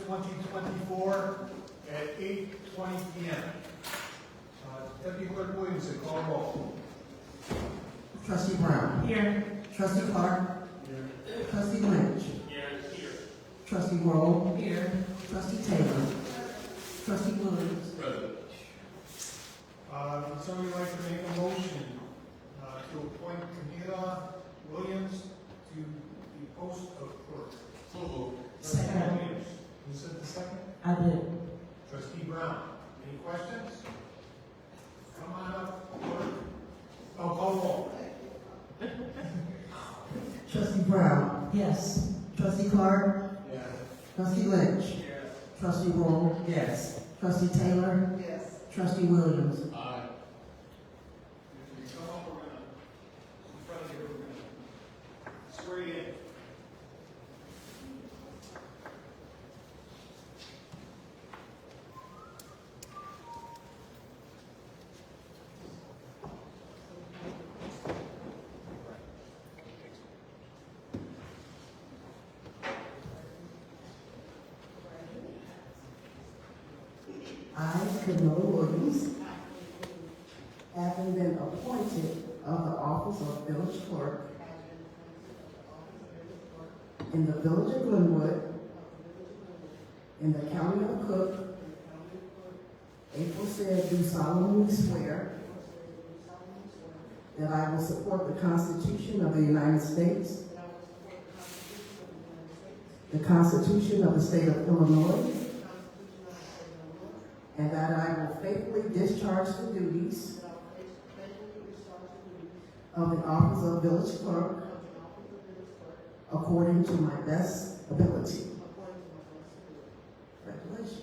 2024 at 8:20 p.m. Deputy Clerk Williamson, call roll. Trustee Brown. Here. Trustee Clark. Here. Trustee Lynch. Here. Trustee Roll. Here. Trustee Taylor. Trustee Williams. Present. Would somebody like to make a motion to appoint Camila Williams to the post of clerk? So moved. Trustee Second. Williams, who said the second? I did. Trustee Brown, any questions? Come on up, clerk. Oh, call roll. Trustee Brown. Yes. Trustee Clark. Yes. Trustee Lynch. Yes. Trustee Roll. Yes. Trustee Taylor. Yes. Trustee Williams. Aye. If you come up, we're gonna, in front of you, we're gonna swear you in. I, Camilla Williams, having been appointed of the office of village clerk in the village of Glenwood, in the county of Cook, April said, do solemnly swear that I will support the Constitution of the United States, the Constitution of the State of Illinois, and that I will faithfully discharge the duties of the office of village clerk according to my best ability. Congratulations.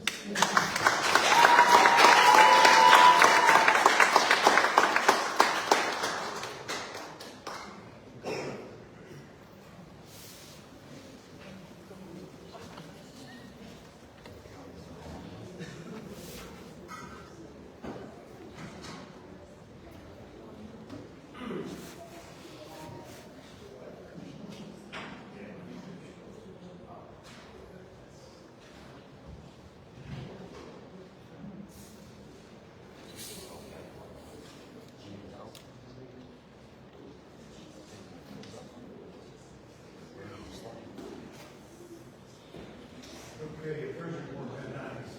Okay, first report, Ben Hines.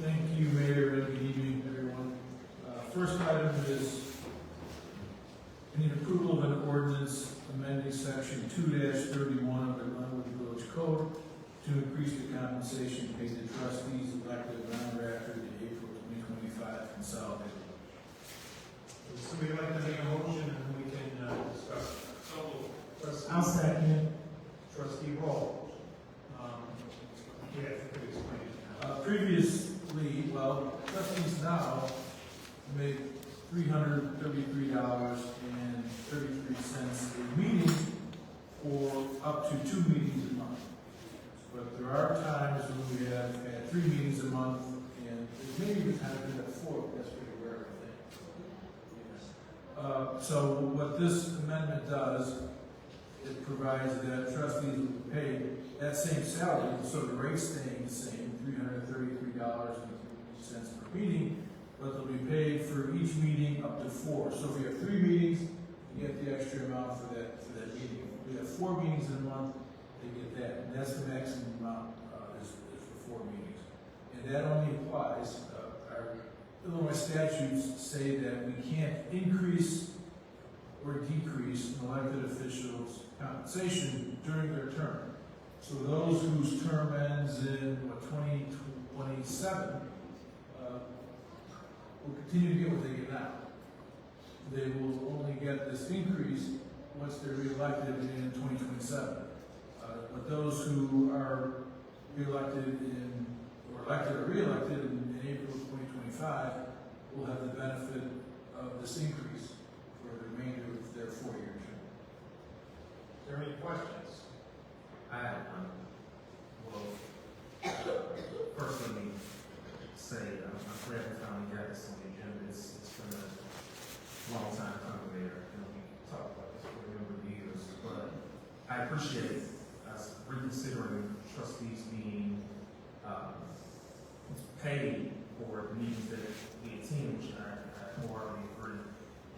Thank you, Mayor, and good evening, everyone. First item is, I need approval of an ordinance amending section 2-31 of the Glenwood Village Code to increase the compensation paid to trustees elected non-after the April 2025 consolidated. Would somebody like to make a motion and we can discuss? Trustee- I'll second it. Trustee Roll. Yeah, if you could explain it. Previously, trustees now make $333.33 a meeting for up to 2 meetings a month. But there are times when we have had 3 meetings a month, and there's maybe even times we have 4, but that's pretty rare, I think. So what this amendment does, it provides that trustees will be paid that same salary, so the rate's staying the same, $333.33 per meeting, but they'll be paid for each meeting up to 4. So if we have 3 meetings, you get the extra amount for that meeting. If we have 4 meetings in a month, they get that, and that's the maximum amount is for 4 meetings. And that only applies, our Illinois statutes say that we can't increase or decrease an elected official's compensation during their term. So those whose term ends in 2027 will continue to get what they get now. They will only get this increase once they're reelected in 2027. But those who are reelected elected or reelected in April 2025 will have the benefit of this increase for the remainder of their 4-year term. Is there any questions? I have one. Well, first let me say, I'm glad we finally got this on the agenda. It's been a long time coming there, and we talked about this for a number of years, but I appreciate us reconsidering trustees being paid for the meetings that we attend, which I wholeheartedly agree.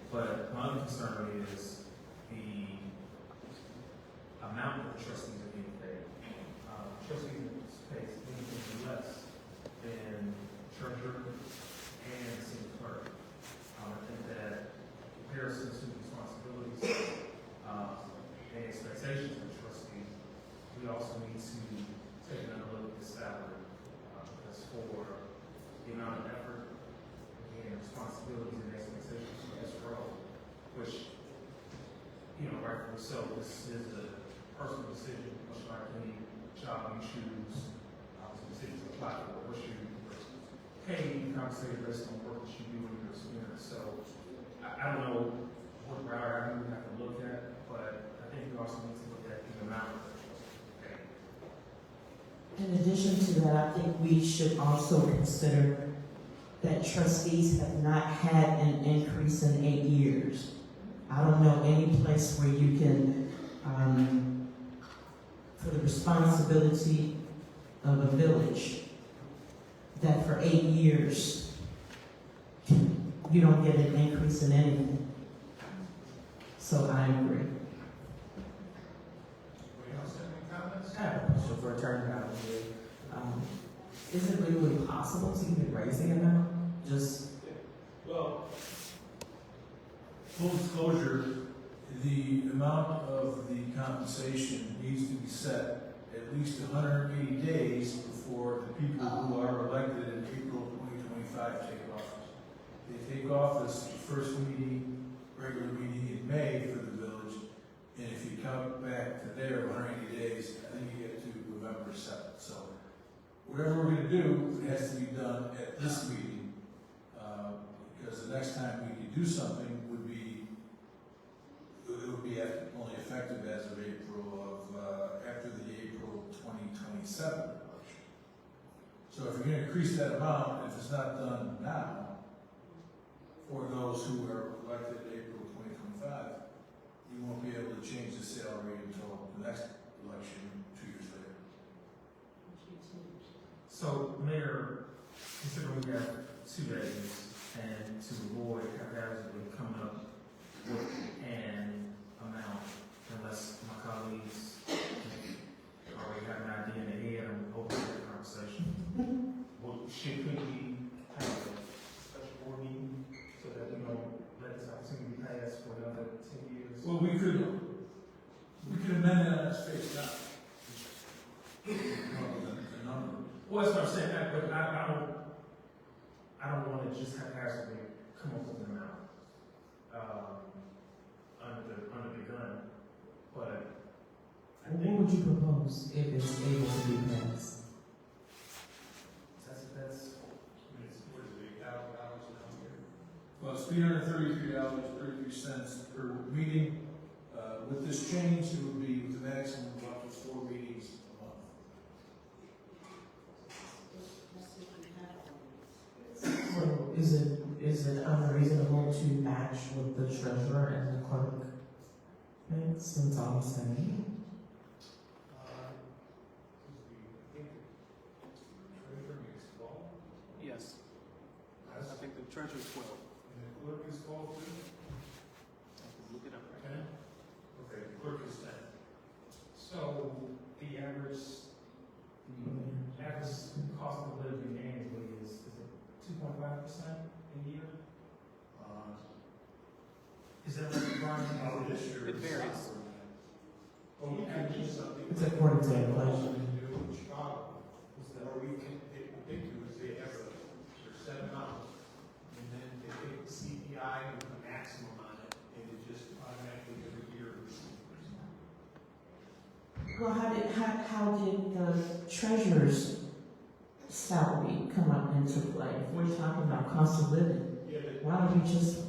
But my other concern is the amount that the trustees are being paid. Trustees pay significantly less than treasurer and city clerk. I think that comparison to responsibilities and expectations of trustees, we also need to take another look at the salary. Because for the amount of effort and responsibilities and expectations for this role, which, you know, rightfully so, this is a personal decision, much like any job you choose, it's a decision to apply for, what you pay, compensated based on work that you do in your experience. So I don't know what route I would have to look at, but I think we also need to look at the amount of pay. In addition to that, I think we should also consider that trustees have not had an increase in 8 years. I don't know any place where you can, for the responsibility of a village, that for 8 years, you don't get an increase in anything. So I agree. Anybody else have any comments? I have a question for Attorney Valerie. Is it really possible to even raise the amount? Just, Well, full disclosure, the amount of the compensation needs to be set at least 180 days before the people who are elected in April 2025 take office. They take office the first regular meeting in May for the village, and if you count back to there 180 days, I think you get to November 7th. So whatever we're going to do, it has to be done at this meeting, because the next time we can do something would be only effective as of after the April 2027 election. So if you're going to increase that amount, if it's not done now, for those who are elected in April 2025, you won't be able to change the salary until the next election 2 years later. So, Mayor, considering we have 2 days and to avoid haphazardly coming up with an amount, unless my colleagues already have an idea in their head, I'm open to the conversation. Should we have a special board meeting so that we don't let this opportunity pass for another 10 years? Well, we could amend it on its face now. The number. Well, that's what I'm saying, but I don't want to just haphazardly come up with an amount under the gun, but I what think would you propose if it's able to be passed? that's What is it, $8,000 now here? Well, it's $333.33 per meeting. With this change, it would be the maximum of up to 4 meetings a month. So is it unreasonable to match what the treasurer and the clerk makes, since all the same? Treasurer makes 12, Yes, I that's, think the treasurer's 12. and the clerk is 12 too? I can look it up right 10? Okay, the clerk is 10. so the average cost of living annually is it 2.5% a year? Is that right, Brian? This year. It varies. Well, we can do something. It's according to inflation. What we do in Chicago, or we can, what they do is they have their set amount, and then they take the CPI with the maximum on it, and it just automatically every year. Well, how did the treasurer's salary come up into play? If we're talking about cost of living, Yeah, why don't we just,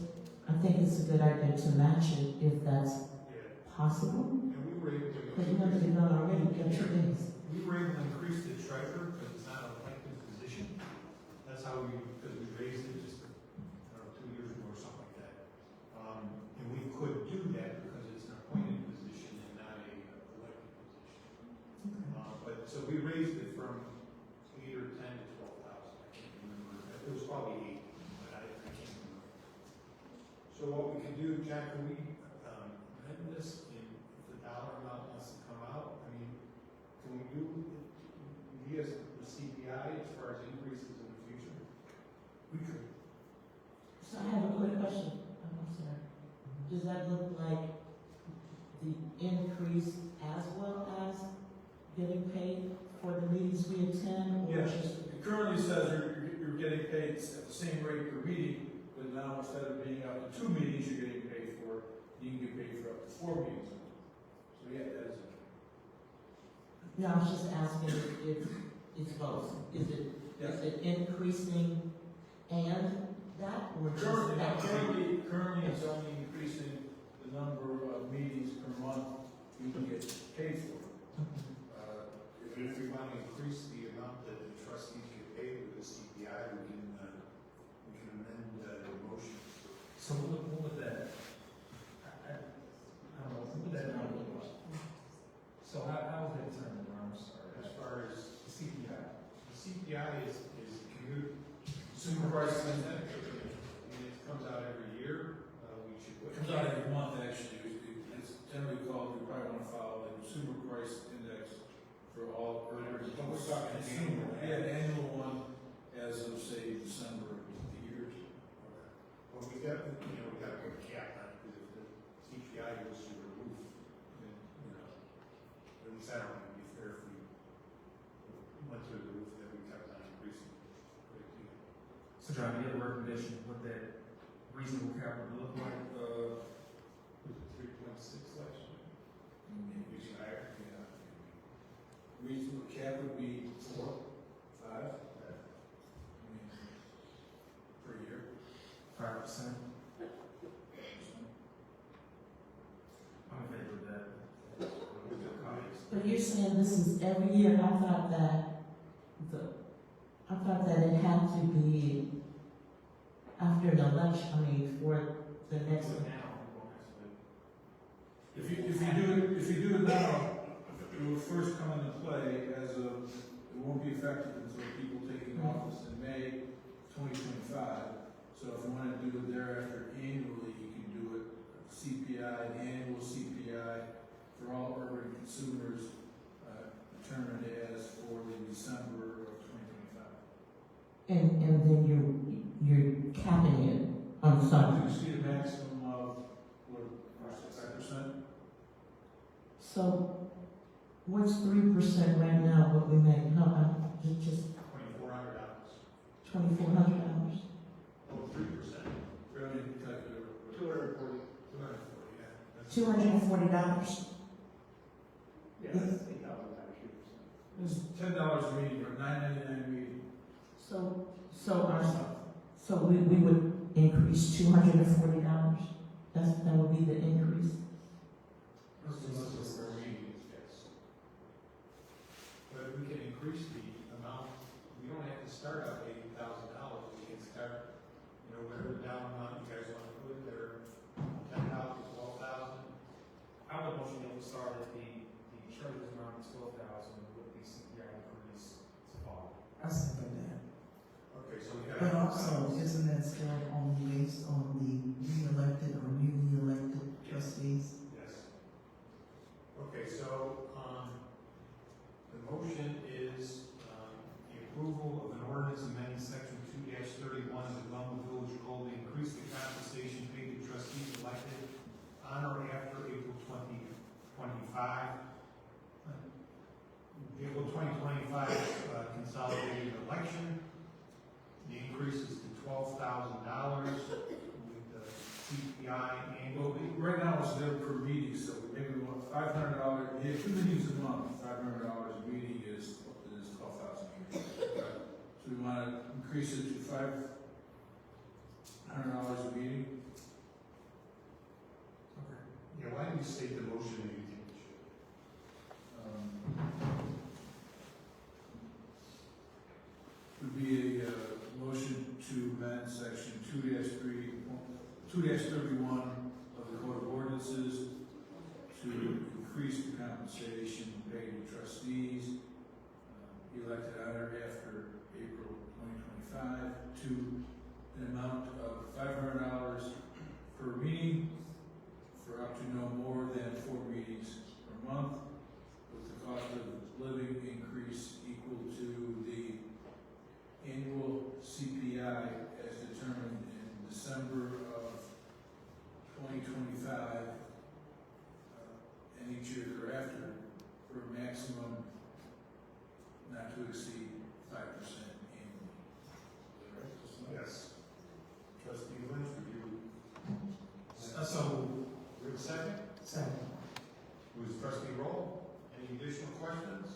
I think it's a good idea to match it if that's yeah, possible. and we were able to. But you have to be done already, you got 2 days. We were able to increase the treasurer because it's not an elected position. That's how because we raised it just, 2 years ago or something like that. And we could do that because it's an appointed position and not a elected position. But, so we raised it from 8 or 10 to 12,000. remember, it was probably 8, but I can't remember. So what we can do, Jack, can we, amend this in, if the dollar amount wants to come out, I mean, can we do, via the CPI as far as increases in the future? We could. So I have a quick question. I'm sorry. Does that look like the increase as well as getting paid for the meetings we attend? Or Yes, just it currently says you're getting paid at the same rate per meeting, but now instead of being up to 2 meetings you're getting paid for, you can get paid for up to 4 meetings. So yeah, that is it. No, I was just asking if it's both. Is it increasing and that, or just that? Currently it's only increasing the number of meetings per month you can get paid for. If we want to increase the amount that the trustees get paid with the CPI, we can amend the motion. So what would that, I don't know, what would that number look like? So how is that determined, I'm sorry? As far as The CPI. the CPI is Consumer price index, and it comes out every year. We should. It comes out every month, actually. It's generally called, you probably want to follow the consumer price index for all, or We're talking consumer. annual. Yeah, the annual one as of, say, December of the year. Well, we got to put a cap on it, because if the CPI goes through the roof, then, at least I don't think it'd be fair if we went through the roof, that we kept on increasing. So John, you have a recommendation what that reasonable cap would look like? Was it 3.6 last year? Maybe higher. Yeah. Reasonable cap would be 4, 5. Per year. 5%? I'm in favor of that. With your colleagues. But you're saying this is every year. I thought that it had to be after an election, for the next one. If you do it now, it will first come into play as of, it won't be effective until people taking office in May 2025. So if you want to do it thereafter annually, you can do it CPI, annual CPI for all urban consumers, determined as for the December of 2025. And then you're capping it on You something. see the maximum of, what, 5%? So what's 3% right now, what we make? No, just $2,400. $2,400. Oh, 3%. Really calculator. 240. 240, yeah. $240. Yeah, that's $8,000. It's $10 a meeting or $9.99 a meeting. So we would increase $240. That would be the increase. Yes. But we can increase the amount, we don't have to start out $80,000, we can start, whatever down amount you guys want to put there, 10,000, 12,000. I would motion that we start at the treasurer's amount of 12,000 with the CPI increase to follow. I second that. Okay, so we got. But also, isn't that still only based on the re-elected or newly elected trustees? Yes. Okay, so, the motion is, the approval of an ordinance amending section 2-31 of the Glenwood Village Code to increase the compensation paid to trustees elected on or after April 2025. April 2025 consolidated election. The increase is to $12,000 with the CPI Well, annually. right now it's there per meeting, so maybe we want $500, if 2 meetings a month, $500 a meeting is $12,000 a year. So we want to increase it to $500 a meeting. Yeah, why don't you state the motion that you think we should? Would be a motion to amend section 2-31 of the Code of Ordinances to increase the compensation paid to trustees elected on or after April 2025 twenty-five to an amount of $500 per meeting for up to no more than 4 meetings per month, with the cost of living increase equal to the annual CPI as determined in December of 2025, and each year thereafter, for a maximum not to exceed 5% annually. Yes. Trustee Lynch, would you? So, we have a second? Second. Who is trustee Roll? Any additional questions?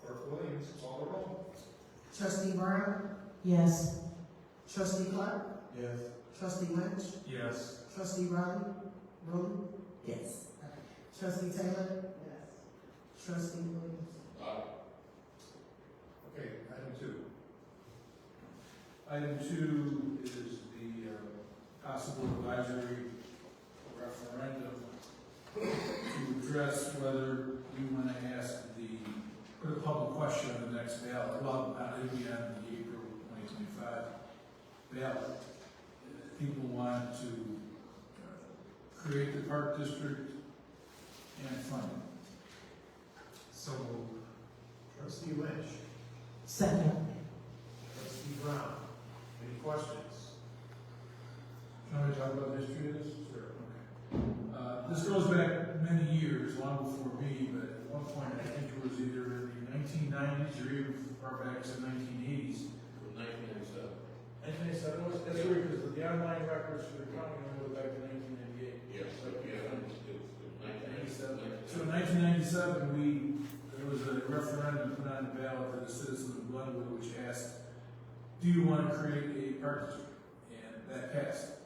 Clerk Williams, call the roll. Trustee Brown? Yes. Trustee Clark? Yes. Trustee Lynch? Yes. Trustee Riley? Rowland? Yes. Trustee Taylor? Yes. Trustee Williams? Okay, item 2. Item 2 is the possible advisory referendum to address whether we want to ask put a public question on the next ballot. Well, it'll be on the April 2025 ballot. People want to create the park district and fund it. So moved. Trustee Lynch, Second. trustee Brown, any questions? Can we talk about the history of this? Sure. Okay. This goes back many years, long before me, but at one point, I think it was either in the 1990s or even far back as the 1980s. 1997 was, that's weird, because the online records for the county only go back to 1998. Yes, So, yeah, it was 1997. So in 1997, there was a referendum put on the ballot for the citizens of Glenwood, which asked, do you want to create a park district? And that passed.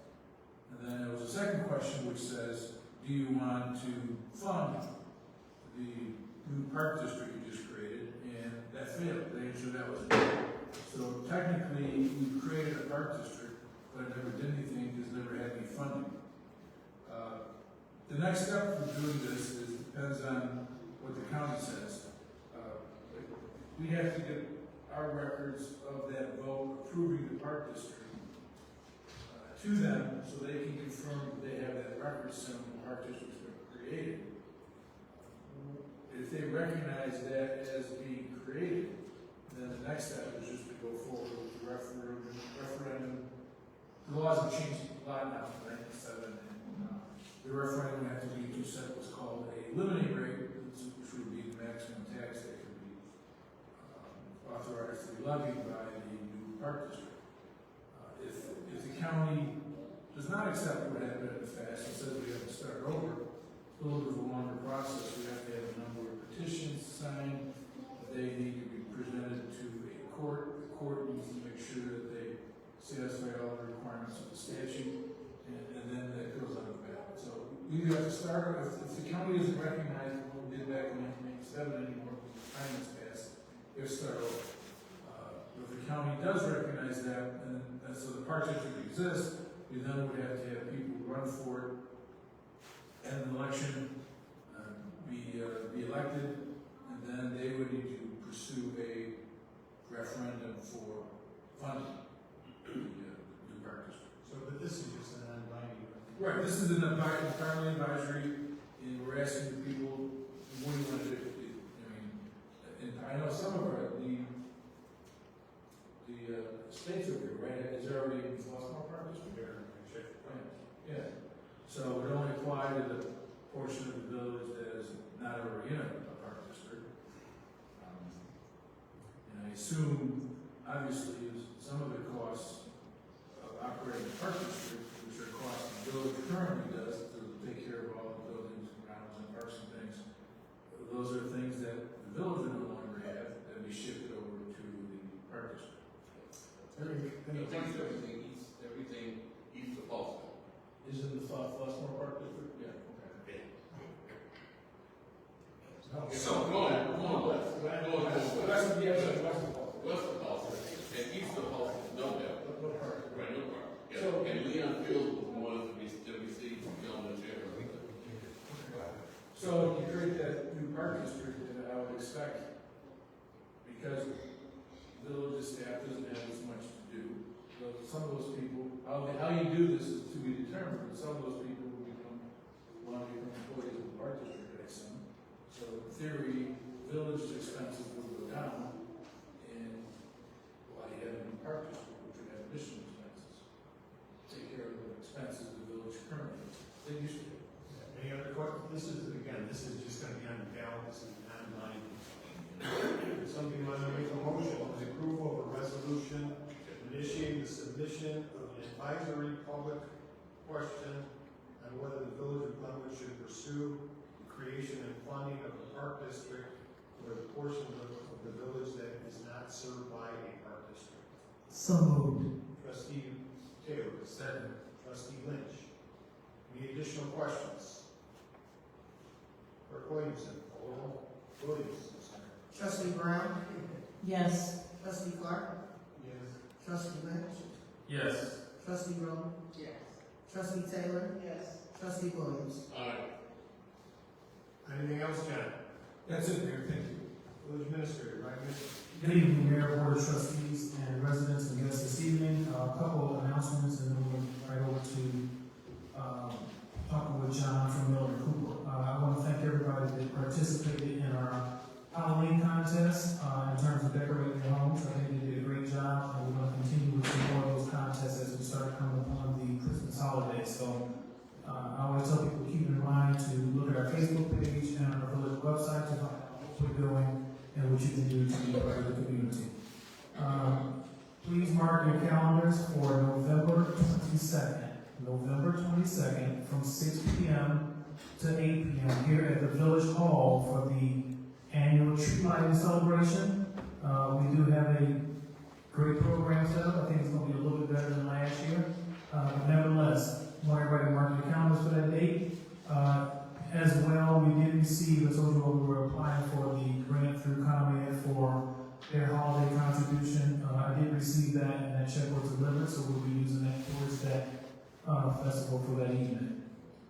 And then there was a second question which says, do you want to fund the new park district you just created? And that failed. The answer to that was no. So technically, we created a park district, but it never did anything because it never had any funding. The next step for doing this depends on what the county says. We have to get our records of that vote approving the park district to them so they can confirm that they have that record saying the park district's been created. If they recognize that as being created, then the next step is just to go forward with the referendum. The laws have changed a lot now, from 1997, and the referendum would have to be to set what's called a limiting rate, which would be the maximum tax that could be authorized to be levied by the new park district. If the county does not accept what happened in the past and says we have to start over, it's a little bit of a longer process. We have to have a number of petitions signed. They need to be presented to a court. The court needs to make sure that they satisfy all the requirements of the statute, and then that goes on the ballot. So we have to start, if the county doesn't recognize what we did back in 1987 anymore, time has passed, we have to start over. If the county does recognize that, and so the park district exists, we then would have to have people run for it at an election, be elected, and then they would need to pursue a referendum for funding the new park district. So, but this is just an non-binding. Right, this is an entirely advisory, and we're asking the people, what do you want to do? I mean, and I know some of the states over here, right, is there already in Flossmoor Park District? Yeah, so it only apply to the portion of the village that is not already in a park district. And I assume, obviously, some of the costs of operating a park district, which are costs the village currently does to take care of all the buildings, grounds, and parks and things, those are things that the village would no longer have, that we shifted over to the park district. Everything east of Boston. Is it the Flossmoor Park District? Yeah. Okay. So going west. West of Boston and east of Boston, no doubt. No park. Right, no park. Yeah. So- And Leon Field was one of the WC gentlemen chair. So if you create that new park district, then I would expect, because the village is village staff doesn't have as much to do. So some of those people, how you do this is to be determined, but some of those people will want to become employees of the park district, I assume. So in theory, village expenses will go down, and while you have in the park district, which would have additional expenses, take care of the expenses the village currently, they used to. Any other questions? This is just gonna be on the ballot, this is not mine. Somebody want to make a motion on the approval of a resolution initiating the submission of an advisory public question on whether the village of Glenwood should pursue the creation and funding of a park district for the portion of the village that is not served by a park district. So moved. Trustee Taylor, second. Trustee Lynch. Any additional questions? Clerk Williamson. Williams. Trustee Brown? Yes. Trustee Clark? Yes. Trustee Lynch? Yes. Trustee Rowe? Yes. Trustee Taylor? Yes. Trustee Williams? Anything else, John? That's it, Mayor, thank you. Village Administrator, right, Mr. Good evening, Mayor, Board of Trustees, and residents and guests this evening. A couple of announcements, and then we'll right over to talking with John from Miller and Cooper. I want to thank everybody that participated in our Halloween contest in terms of decorating their homes. I think they did a great job, and we're going to continue with some more of those contests as we start coming upon the Christmas holiday. So I always tell people, keep in mind to look at our Facebook page and our village website to find out what we're doing and what you can do to be part of the community. Please mark your calendars for November 22nd. November 22nd from 6 p.m. to 8 p.m. here at the Village Hall for the annual tree lighting celebration. We do have a great program set up. I think it's going to be a little bit better than last year. But nevertheless, I want everybody to mark your calendars for that date. As well, we did receive, I told you we were applying for the grant through ComEd for their holiday contribution. I did receive that, and that check was delivered, so we'll be using that towards that festival for that evening.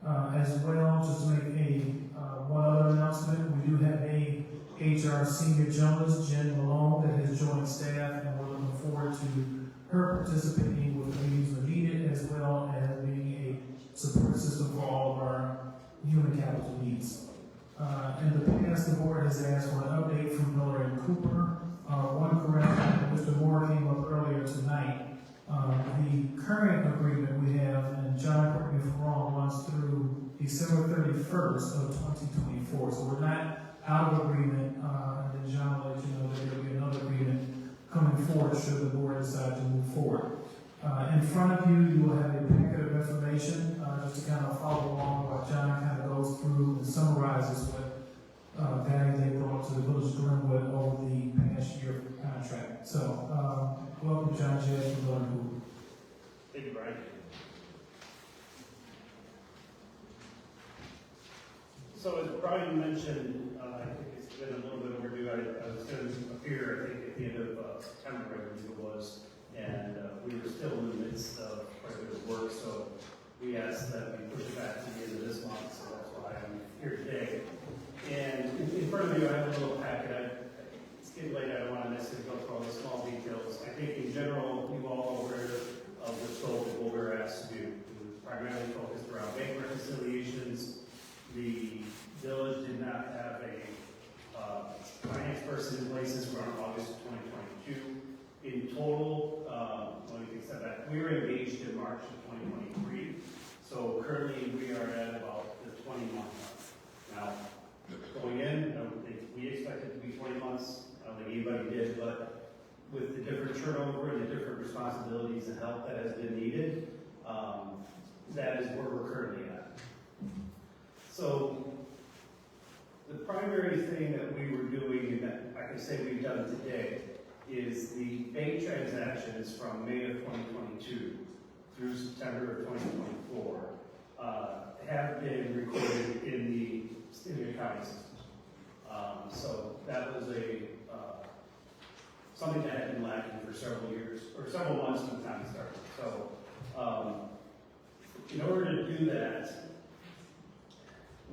As well, just to make one other announcement, we do have a HR senior journalist, Jen Malone, that has joined staff, and we're looking forward to her participating with the meetings when needed, as well as being a support system for all of our human capital needs. In the past, the board has asked for an update from Miller and Cooper. One correction, Mr. Moore came up earlier tonight. The current agreement we have, and John, correct me if I'm wrong, runs through December 31st of 2024. So we're not out of agreement, and then John will let you know that there will be another agreement coming forward should the board decide to move forward. In front of you, you will have a packet of information just to kind of follow along while John kind of goes through and summarizes what value they brought to the Village of Glenwood over the past year contract. So, welcome John Jay from Miller and Cooper. Thank you, Brian. So as Brian mentioned, I think it's been a little bit overdue. I was going to appear, I think, at the end of September, I believe it was, and we were still in the midst of quite a bit of work, so we asked that we push it back to the end of this month, so that's why I'm here today. And in front of you, I have a little packet. It's getting late, I don't want to necessarily go through all the small details. I think in general, you all are aware of the scope of what we're asked to do. It was primarily focused around bank reconciliations. The village did not have a finance person in place since around August of 2022. In total, let me take a step back. We were engaged in March of 2023. So currently we are at about the 20-month mark. Now, going in, I don't think we expected it to be 20 months. I don't think anybody did, but with the different turnover and the different responsibilities and help that has been needed, that is where we're currently at. So the primary thing that we were doing, and that I can say we've done today, is the bank transactions from May of 2022 through September of 2024 have been recorded in the accounting system. So that was something that had been lacking for several years, or several months from the time it started. So in order to do that,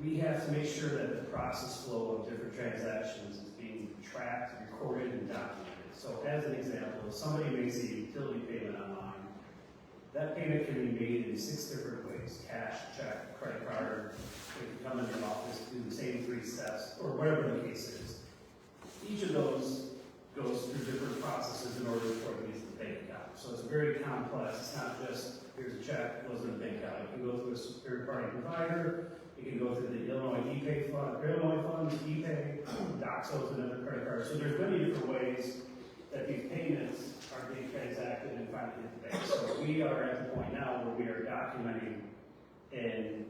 we have to make sure that the process flow of different transactions is being tracked, recorded, and documented. So as an example, if somebody makes a utility payment online, that payment can be made in 6 different ways: cash, check, credit card. If you come in the office, do the same 3 steps, or whatever the case is. Each of those goes through different processes in order for it to get to the bank account. So it's very complex. It's not just, here's a check, goes in the bank account. It can go through a third-party provider. It can go through the Illinois ePay fund, Illinois funds, ePay, Doxos, and other credit cards. So there's many different ways that these payments are being transacted and finally hit the bank. So we are at the point now where we are documenting and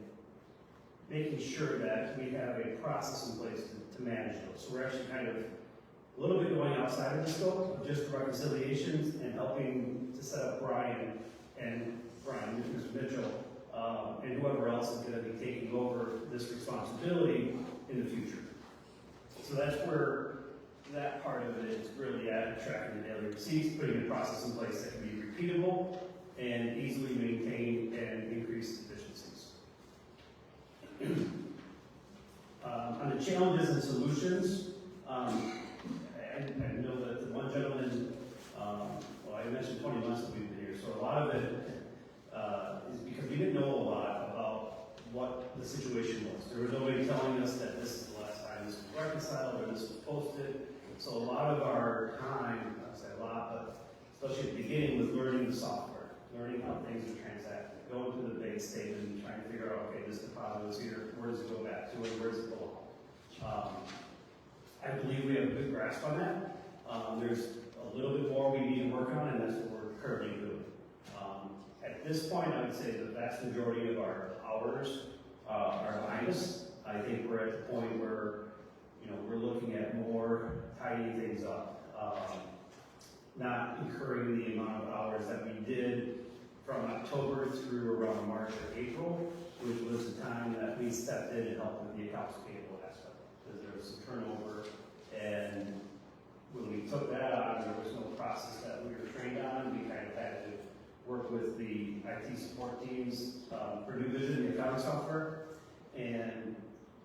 making sure that we have a process in place to manage those. So we're actually kind of a little bit going outside of the scope of just reconciliations and helping to set up Brian, Mr. Mitchell, and whoever else is going to be taking over this responsibility in the future. So that's where that part of it is really at, tracking the daily receipts, putting a process in place that can be repeatable and easily maintained and increase efficiencies. On the challenges and solutions, I know that the one gentleman, well, I mentioned 20 months that we've been here, so a lot of it is because we didn't know a lot about what the situation was. There was nobody telling us that this is the last time this was reconciled or this was posted. So a lot of our time, I say a lot, but especially at the beginning, was learning the software, learning how things are transacted, going through the bank statement and trying to figure out, okay, this deposit was here, where does it go back to, and where does it belong? I believe we have a good grasp on that. There's a little bit more we need to work on, and that's what we're currently doing. At this point, I would say the vast majority of our hours are behind us. I think we're at the point where, we're looking at more tidying things up, not incurring the amount of hours that we did from October through around March or April, which was the time that we stepped in and helped with the accounts payable aspect, because there was some turnover, and when we took that on, there was no process that we were trained on. We kind of had to work with the IT support teams for New Vision, the accounting software, and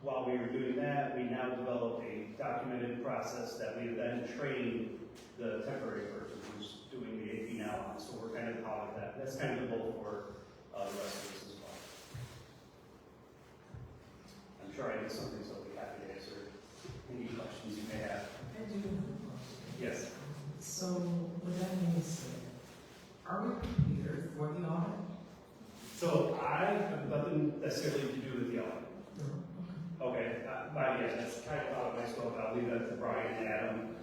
while we were doing that, we now developed a documented process that we then trained the temporary person who's doing the AP now on. So we're kind of out of that. That's kind of the goal for the rest of this as well. I'm sure I did something, so I'll be happy to answer any questions you may have. I do have a question. Yes. So, with that being said, are we prepared for the audit? So I have nothing necessarily to do with the audit. No. Okay, but yeah, that's kind of out of my scope. I'll leave that to Brian and Adam.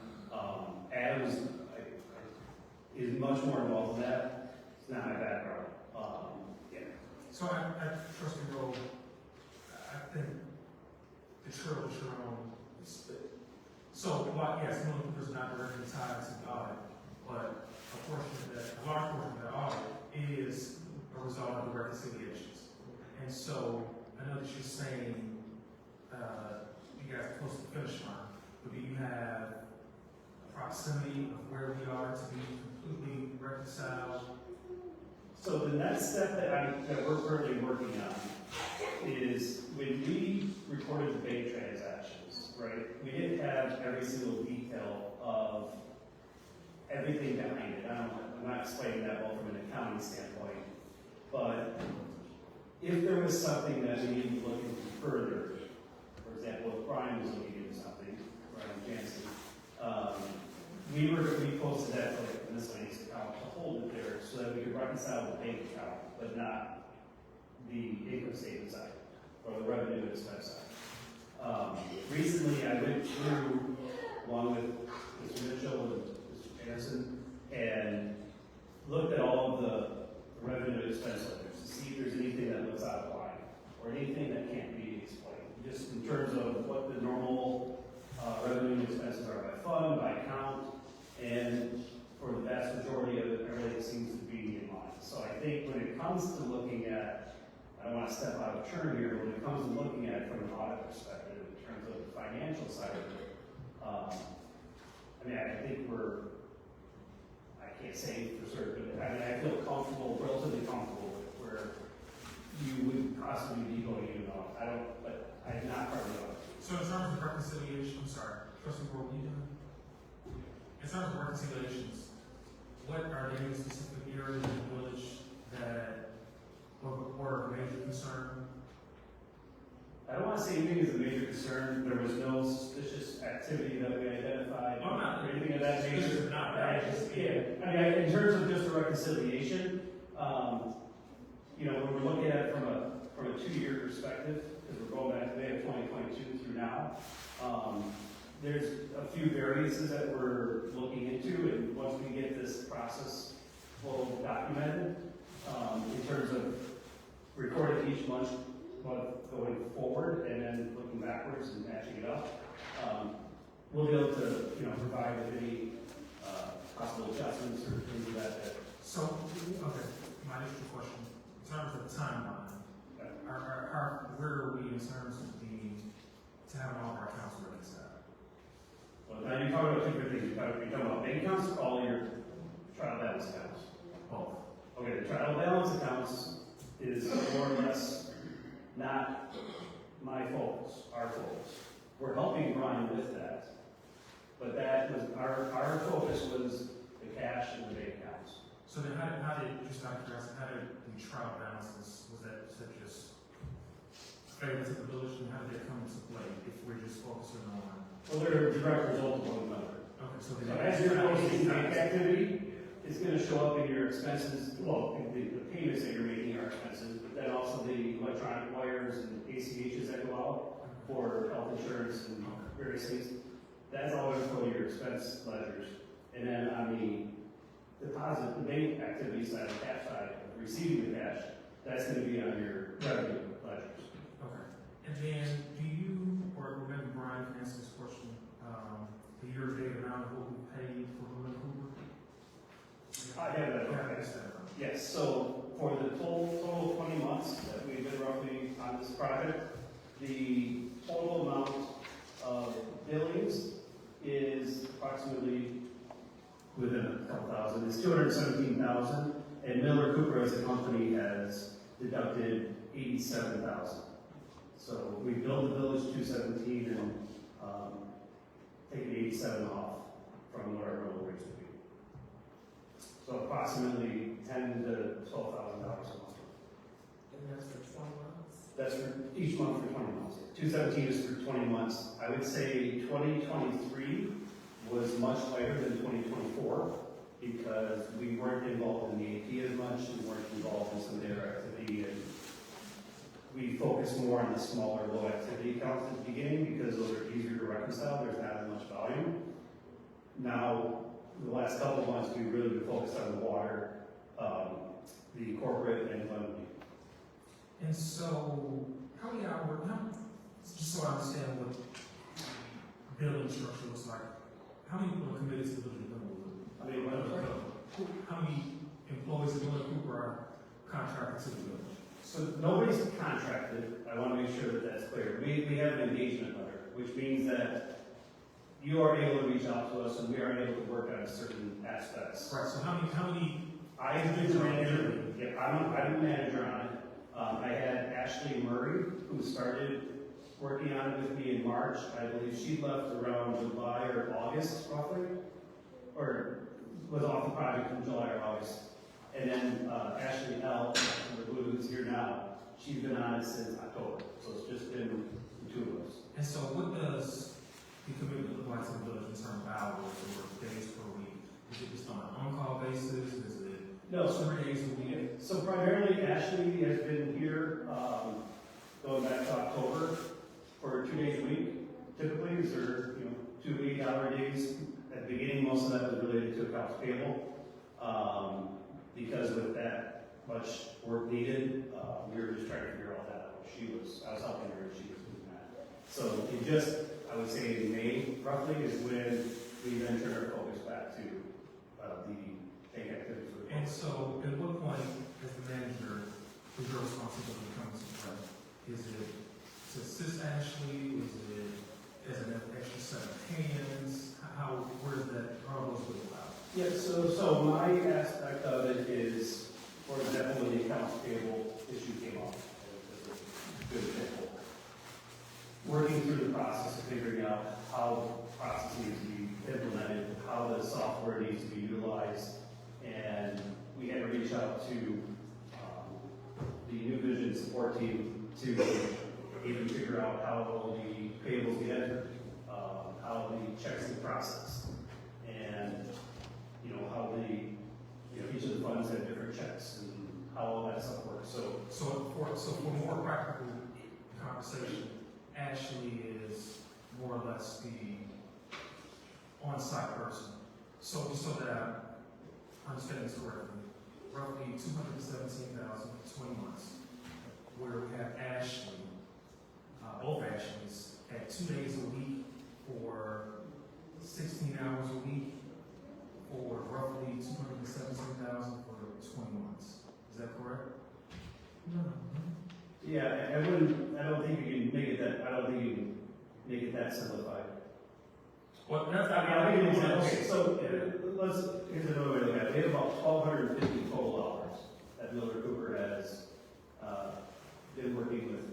Adam is much more involved in that. It's not my background. Yeah. So I trust you, Roe. I think the trail is your own. So, yes, no one is not directly tied to the audit, but a large portion of that audit is a result of the reconciliations. And so, I know that you're saying you guys are close to the finish line, but do you have a proximity of where we are to be completely reconciled? So the next step that we're currently working on is when we reported the bank transactions, right? We didn't have every single detail of everything behind it. I'm not explaining that well from an accounting standpoint, but if there was something that we needed to look into further, for example, if Brian was looking into something, Brian Jansen, we posted that to like the miscellaneous account to hold it there so that we could reconcile the bank account, but not the income statement side or the revenue and expense side. Recently, I went through, along with Mr. Mitchell and Mr. Jansen, and looked at all of the revenue and expense ledgers to see if there's anything that looks out of line or anything that can't be explained, just in terms of what the normal revenue and expenses are by fund, by account, and for the vast majority of it, everything seems to be in line. So I think when it comes to looking at, I don't want to step out of turn here, when it comes to looking at it from an audit perspective, in terms of the financial side of it, I think I can't say for certain, but I feel comfortable, relatively comfortable with where you would possibly be going in and out. But I'm not part of the audit. So in terms of reconciliation, I'm sorry, Trustee Rowe, you done? In terms of reconciliations, what are there any specific areas in the village that were a major concern? I don't want to say anything is a major concern. There was no suspicious activity that we identified. I'm not- or anything of that nature. This is not I bad. just, yeah, I mean, in terms of just the reconciliation, you know, when we're looking at it from a 2-year perspective, because we're going back to May of 2022 through now, there's a few variances that we're looking into, and once we get this process well documented, in terms of recording each month going forward and then looking backwards and matching it up, we'll be able to, you know, provide any possible adjustments or things of that. So, okay, my initial question, in terms of the timeline, where are we in terms of to have all of our accounts reconciled? Well, now you're talking about two different things. You're talking about bank accounts or all your trial balance accounts? Both. Okay, the trial balance accounts is more or less not my focus, our focus. We're helping Brian with that. But that was, our focus was the cash and the bank accounts. So then how did, just out of curiosity, how did the trial balances, was that just favorite to the village, and how did that come into play if we're just focusing on? Well, they're a direct result of one another. Okay, so So then. as you're posting bank activity, it's gonna show up in your expenses, well, the payments that you're making are expenses, but then also the electronic wires and ACHs that go out for health insurance and various things. That's all gonna go to your expense ledgers. And then on the deposit, the bank activity side, the cash side, receiving the cash, that's gonna be on your revenue ledgers. Okay, and then do you, or maybe Brian can answer this question, the year-to-date amount of what we paid for Miller Cooper? I have that. Okay. Yes, so for the total 20 months that we've been roughly on this project, the total amount of billings is approximately within a couple thousand, it's 217,000, and Miller Cooper as a company has deducted 87,000. So we billed the village 217 and taken 87 off from what our rental rates would be. So approximately $10,000 to $12,000 a month. And that's for 20 months? That's for each month for 20 months. 217 is for 20 months. I would say 2023 was much higher than 2024 because we weren't involved in the AP as much, we weren't involved in some of their activity, and we focused more on the smaller, low activity accounts at the beginning because those are easier to reconcile, there's not as much volume. Now, the last couple of months, we've really been focused on the water, the corporate and lending. And so, how many hours, just so I understand what billing structure looks like, how many people are committed to the village of Glenwood? I mean, How many employees of Miller Cooper are contracted to the village? so nobody's contracted, I want to make sure that that's clear. We have an engagement letter, which means that you are able to reach out to us and we are able to work on certain aspects. Right, so how many, I've been the manager, yeah, I'm the manager on it. I had Ashley Murray, who started working on it with me in March. I believe she left around July or August, roughly, or was off the project in July or August. And then Ashley L, who's here now, she's been on it since October. So it's just been the two of us. and so what does the commitment look like to the village in terms of hours or days per week? Is it just on an on-call basis, is it No, so 3 days a week? So primarily Ashley has been here, going back to October for 2 days a week. Typically, these are, 2 8-hour days. At the beginning, most of that was related to accounts payable. Because with that much work needed, we were just trying to figure all that out. I was helping her and she was doing that. So it just, I would say in May roughly is when we then turned our focus back to, the bank activities. And so, at what point, as the manager, does your responsibility come into play? Is it to assist Ashley? Is it as an extra set of hands? Where does that, how are those go out? Yeah, so my aspect of it is, for example, when the accounts payable issue came up, as a good example. Working through the process of figuring out how processes be implemented, how the software software needs to be utilized. And we had to reach out to the New Vision support team to even figure out how all the payables get entered, how the checks get processed, and, how each of the funds have different checks and how all that stuff works. So for more practical conversation, Ashley is more or less the on-site person. So just so that I understand this correctly, roughly 217,000 for 20 months, where we have Ashley, both Ashleys, at 2 days a week for 16 hours a week for roughly 217,000 for 20 months. Is that correct? Yeah, I don't think you can make it that simplified. Well, that's I'll give you an example. Okay, so here's another way to look at it. We have about 1,250 total hours that Miller Cooper has been working with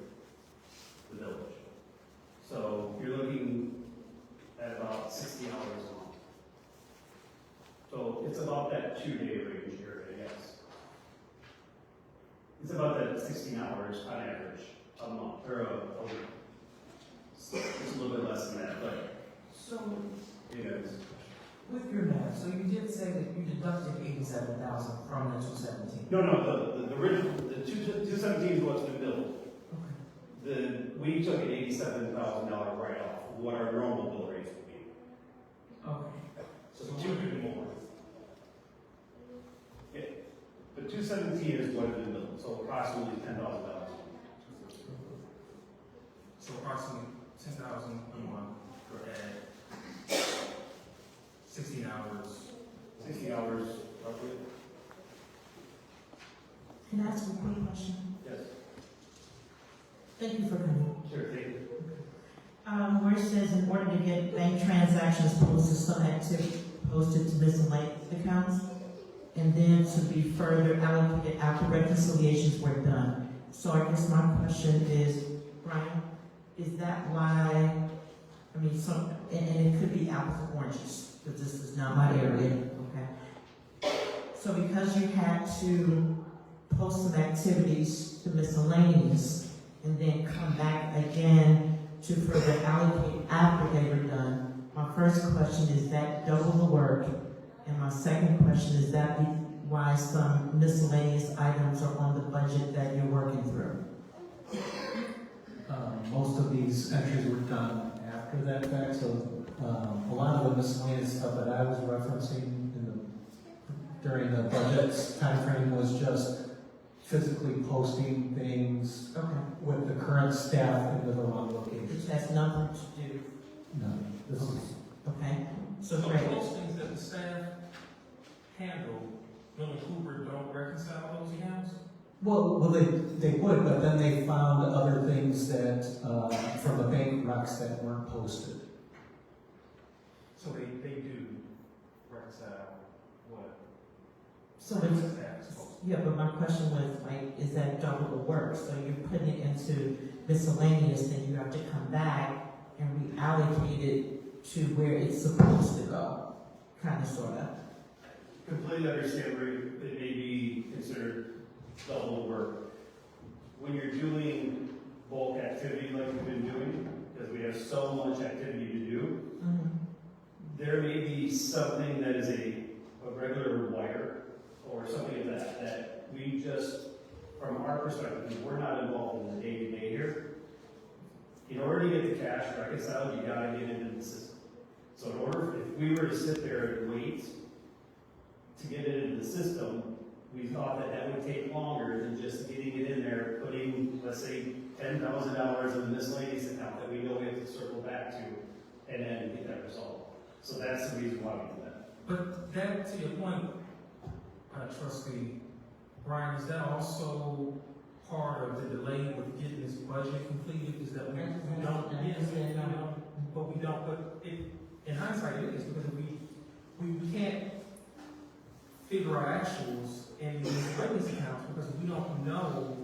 the village. So you're looking at about 60 hours a month. So it's about that 2-day range here, I guess. It's about that 16 hours on average a month, or a week. It's a little bit less than that, but So, it is. with your math, so you did say that you deducted 87,000 from the 217. No, the original, the 217 is what's been billed. Okay. We took an $87,000 write-off of what our normal bill rates would be. Okay. So $2 more. Yeah, but 217 is what has been billed, so approximately $10,000. So approximately 10,000 a month for Ed, 16 hours. 60 hours roughly. Can I ask a quick question? Yes. Thank you for coming. Sure, thank you. Where it says in order to get bank transactions posted, some activity posted to miscellaneous accounts, and then to be further allocated after reconciliations were done. So I guess my question is, Brian, is that why, and it could be apples and oranges, because this is not my area, okay? So because you had to post some activities to miscellaneous, and then come back again to further allocate after they were done, my first question is that double the work? And my second question is that why some miscellaneous items are on the budget that you're working through? Most of these entries were done after that fact, so a lot of the miscellaneous stuff that I was referencing during the budget timeframe was just physically posting things with the current staff into the wrong location. Which has nothing to do. No, this is Okay. So So great. those things that the staff handle, Miller Cooper don't reconcile those accounts? well, they would, but then they found other things that from the bank recs that weren't posted. So they do reconcile what So the it's, staff is supposed to. yeah, but my question was, like, is that double the work? So you're putting it into miscellaneous, then you have to come back and reallocate it to where it's supposed to go, kind of, sort of. Completely understand where it may be considered double work. When you're doing bulk activity like we've been doing, because we have so much activity to do, there may be something that is a regular wire or something like that we just, from our perspective, we're not involved in the day-to-day here. In order to get the cash reconciled, you gotta get it into the system. So in order, if we were to sit there and wait to get it into the system, we thought that would take longer than just getting it in there, putting, let's say, $10,000 in the miscellaneous account that we know we have to circle back to, and then get that resolved. So that's the reason why we do that. But that, to your point, Trustee Brian, is that also part of the delay with getting this budget completed? Is that we don't, but we don't, but it, in hindsight, it is, because we can't figure our actuals in these miscellaneous accounts because we don't know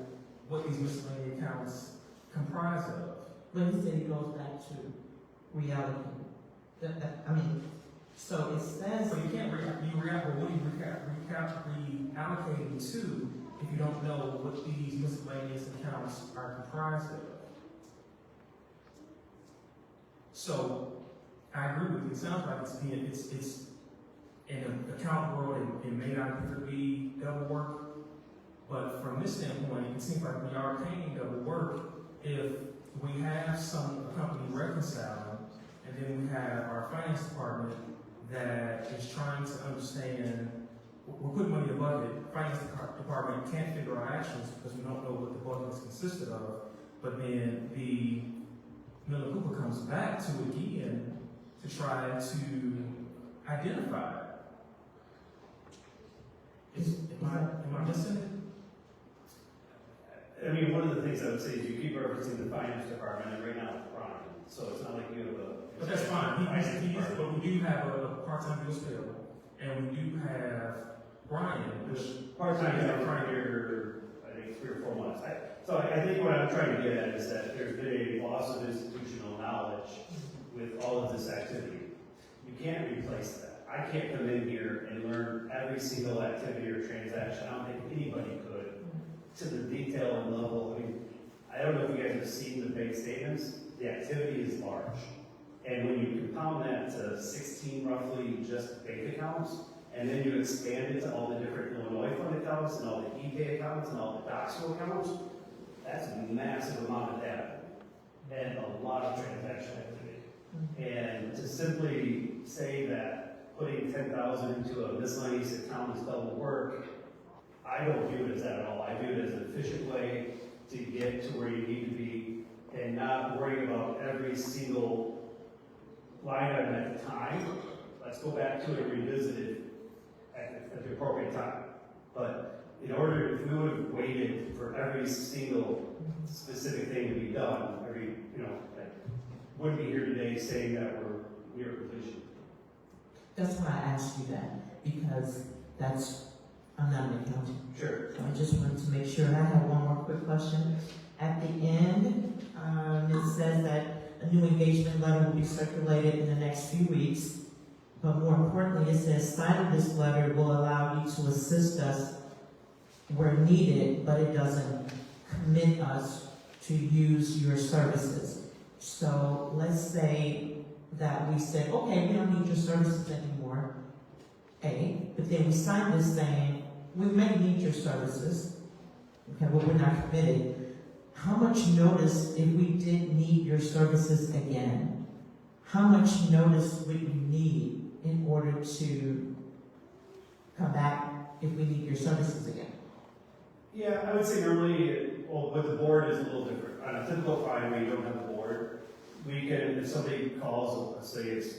what these miscellaneous accounts comprise of. But he said he goes back to reality. So it says, So you can't reallocate to if you don't know what these miscellaneous accounts are comprised of. So I agree with you. It sounds like it's in an account world, it may not appear to be double work, but from this standpoint, it seems like we are paying double work if we have a company reconciling, and then we have our finance department that is trying to understand, we're putting money in the budget, finance department can't figure out actions because we don't know what the budget is consisted of, but then the Miller Cooper comes back to it again to try to identify it. Am I missing it? I mean, one of the things I would say is you keep referencing the finance department, and right now it's Brian, so it's not like you have a. But that's fine, but we do have a part-time bills payable, and we do have Brian, which. Part-time is around here, I think, 3 or 4 months. So I think what I'm trying to get at is that there's been a loss of institutional knowledge with all of this activity. You can't replace that. I can't come in here and learn every single activity or transaction. I don't think anybody could, to the detail and level. I mean, I don't know if you guys have seen the bank statements. The activity is large. And when you compound that to 16 roughly just bank accounts, and then you expand it to all the different Illinois fund accounts and all the ePay accounts and all the Doxo accounts, that's a massive amount of data and a lot of transaction activity. And to simply say that putting 10,000 into a miscellaneous account is double work, I don't view it as that at all. I view it as an efficient way to get to where you need to be and not worry about every single line item at the time. Let's go back to it and revisit it at the appropriate time. But in order, if we would have waited for every single specific thing to be done, I wouldn't be here today saying that we're near completion. that's why I asked you that, because I'm not an accountant. Sure. So I just wanted to make sure, and I have one more quick question. At the end, it says that a new engagement letter will be circulated in the next few weeks, but more importantly, it says, "Sign of this letter will allow you to assist us where needed, but it doesn't commit us to use your services." So let's say that we said, okay, we don't need your services anymore, but then we sign this saying, we may need your services, okay, but we're not committed. How much notice, if we did need your services again, how much notice would you need in order to come back if we need your services again? Yeah, I would say normally, with the board is a little different. On a typical Friday, where you don't have a board, we can, if somebody calls, let's say it's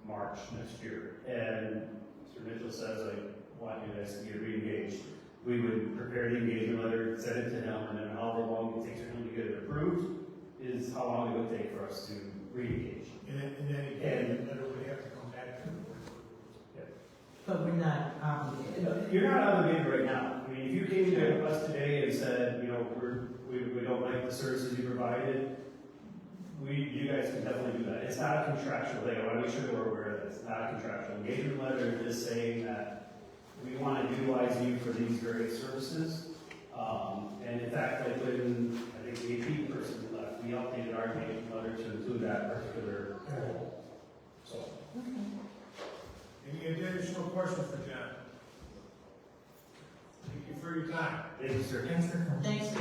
March next year, and Mr. Mitchell says, I want you guys to get re-engaged, we would prepare the engagement letter, send it to him, and then however long it takes for him to get it approved is how long it would take for us to re-engage. And then it would have to come back to the board. But we're not obligated. You're not obligated right now. I mean, if you came to us today and said, we don't like the services you provided, you guys can definitely do that. It's not a contractual thing. I want to make sure we're aware that it's not a contractual engagement letter, just saying that we want to utilize you for these various services. And in fact, like when I think the AP person left, we updated our engagement letter to include that particular role. So. Any additional questions for John? Thank you for your time. Thank you, sir. Thanks for coming. Thanks,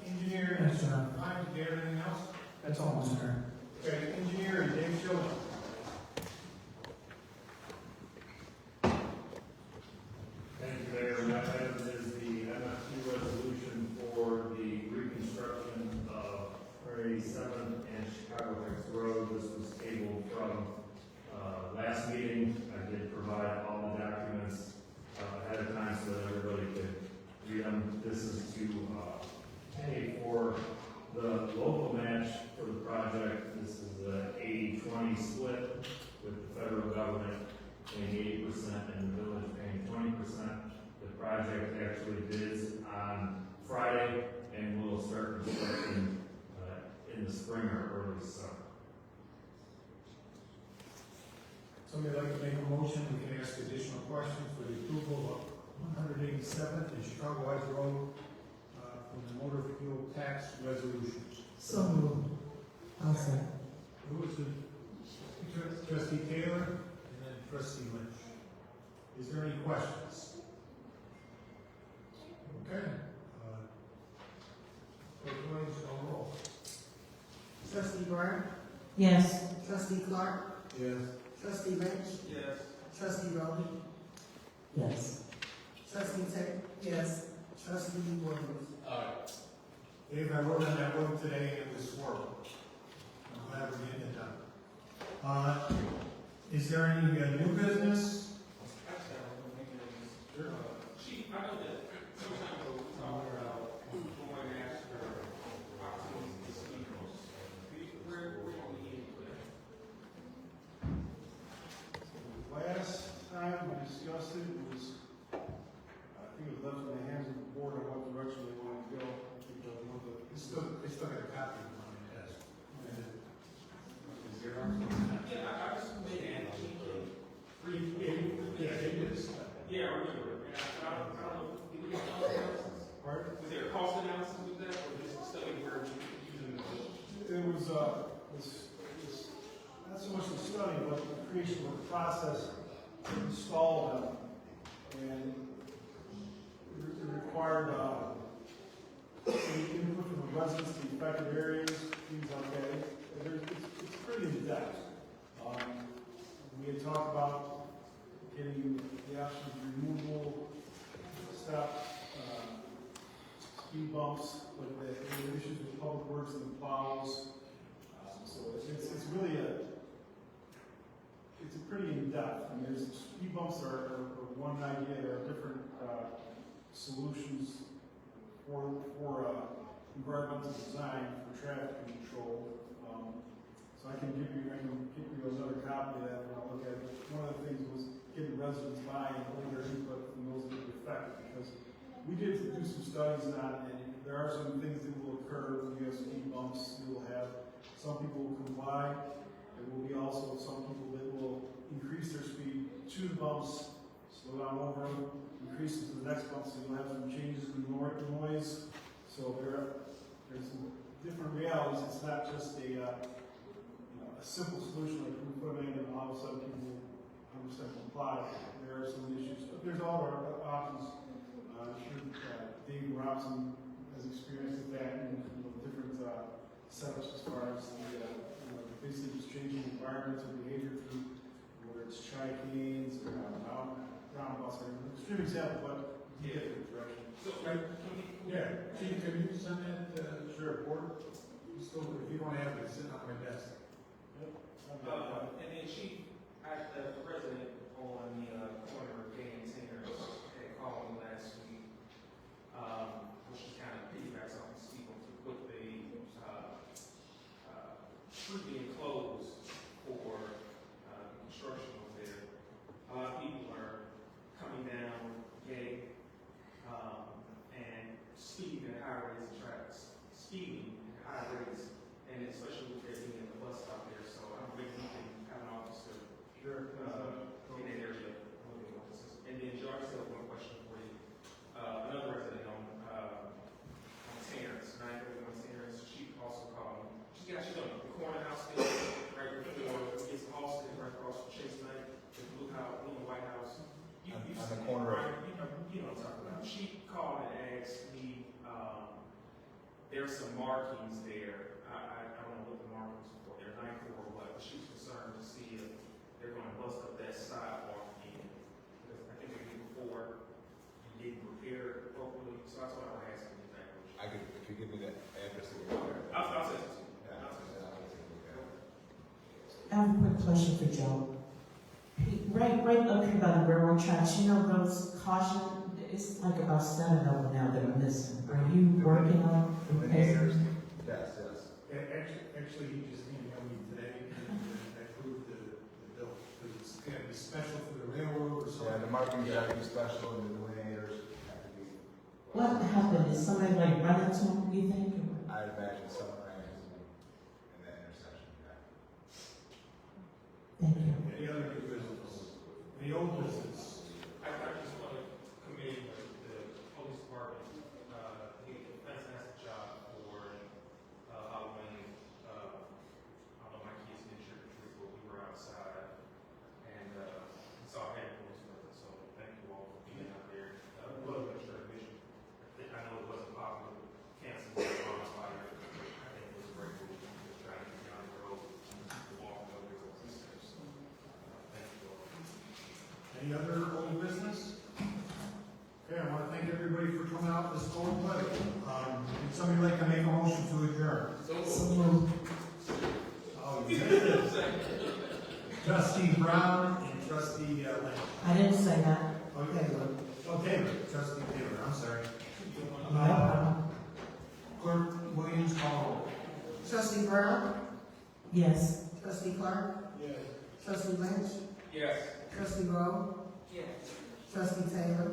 Engineer, Thanks, John. do you have anything else? That's all, Mr. Okay, engineer, Dave Schulman. Thank you, Mayor. My item is the MFT resolution for the reconstruction of 37 and Chicago Heights Road. This was tabled from last meeting. I did provide all the documents ahead of time so that everybody could read them. This is to pay for the local match for the project. This is a 80-20 split with the federal government paying 80% and the village paying 20%. The project actually bids on Friday and will start construction in the spring or early summer. Somebody like to make a motion, we can ask additional questions for the approval of 187th and Chicago Wise Road for the motor fuel tax resolution. So moved. I'll say. Who was the, trustee Taylor and then trustee Lynch. Is there any questions? Okay. Clerk Williams, call roll. Trustee Byrne, Yes. trustee Clark, Yes. trustee Lynch, Yes. trustee Rowley, Yes. trustee Tate. Yes. Trustee Williams. Dave, I wrote on that road today and it was swirled. I'm glad we're getting it done. Is there any new business? Sure. Chief, I know that sometimes we talk about going after opportunities to speak. Where do we need to put it? Last time we discussed it, it was, I think it was left in the hands of the board on what direction they wanted to go. I think that was one of the, It's still got a copy of my desk. Is there? Yeah, I just made an Yeah, it is. Yeah, I remember. And I don't know, did we get cost analysis? Pardon? Was there a cost analysis with that, or just a study where we using the? It was not so much the study, but the creation of a process to install them. And it required, any input from the residents to the affected areas, things like that. It's pretty in-depth. We had talked about getting the option of removal, stop, speed bumps, but the issues with public works and the plows. So it's really it's a pretty in-depth. I mean, there's speed bumps are one idea. There are different solutions for environmental design for traffic control. So I can give you another copy of that when I look at it. One of the things was getting residents buy-in and their input from those that were affected, because we did do some studies on it, and there are some things that will occur when you have speed bumps. You will have some people will comply. There will be also some people that will increase their speed to the bumps, slow down over them, increase it to the next bump, so you'll have some changes in noise. So there's some different realities. It's not just a simple solution like we put them in and all of a sudden people 100% comply. There are some issues, but there's all our options. I'm sure Dave Robson has experience with that and different setups as far as the basically just changing environmental behavior through whether it's chicanes or roundabouts. An extreme example, but you get the direction. So, Yeah, Chief, can you send that to report? Still, if you don't have it, it's sitting on my desk. and then Chief, the president on the corner of Gay and Taylor had called me last week, which is kind of piggybacks off of Steve, to put the street being closed for construction over there. A lot of people are coming down Gay and speeding at high rates of traffic, speeding at high rates, and especially with there being a bus stop there. So I'm waiting to have an officer in that area. And then George still have one question for you. Another resident on Terrence, 931 Terrence, she also called me. She's on the corner house there, right before it's Austin, right across from Chase Knight, the blue house, White House. On the corner of. You know what I'm talking about. She called and asked me, there's some markings there. I don't know what the markings are for. They're 9-4 or what, but she's concerned to see if they're going to bust up that sidewalk again. Because I think the year before, you didn't repair it appropriately, so that's why I'm asking you that question. I could, if you give me that address of your. I'll send it to you. Yeah, I'll send it to you. I have a quick question for Joe. Right up here by the railroad tracks, you know those caution, it's like about 7 of them now that are missing. Are you working on replacing? Yes, yes. Actually, he just emailed me today and I approved the bill. Because it's going to be special for the railroad or something. Yeah, the markings have to be special and the delineators have to be. What happened? Is somebody like run into them, you think? I'd imagine some ranges in that intersection, yeah. Thank you. Any other new business? Any old business? I just want to commend the police department. He did a fantastic job for Halloween. I don't know, my kids didn't trick or treat, but we were outside and saw handfuls of it. So thank you all for being out there. It was a tradition. I know it wasn't popular with canceling the bonfire. I think it was a great move. Just trying to get down the road to walk over the steps. Thank you all. Any other old business? Okay, I want to thank everybody for coming out this cold weather. Would somebody like to make a motion to adjourn? So moved. Oh, you did it. Trustee Brown and Trustee Lane. I didn't say that. Okay, Taylor, Trustee Taylor, I'm sorry. No problem. Clerk Williams, call roll. Trustee Brown? Yes. Trustee Clark? Yes. Trustee Lynch? Yes. Trustee Rowe? Yes. Trustee Taylor?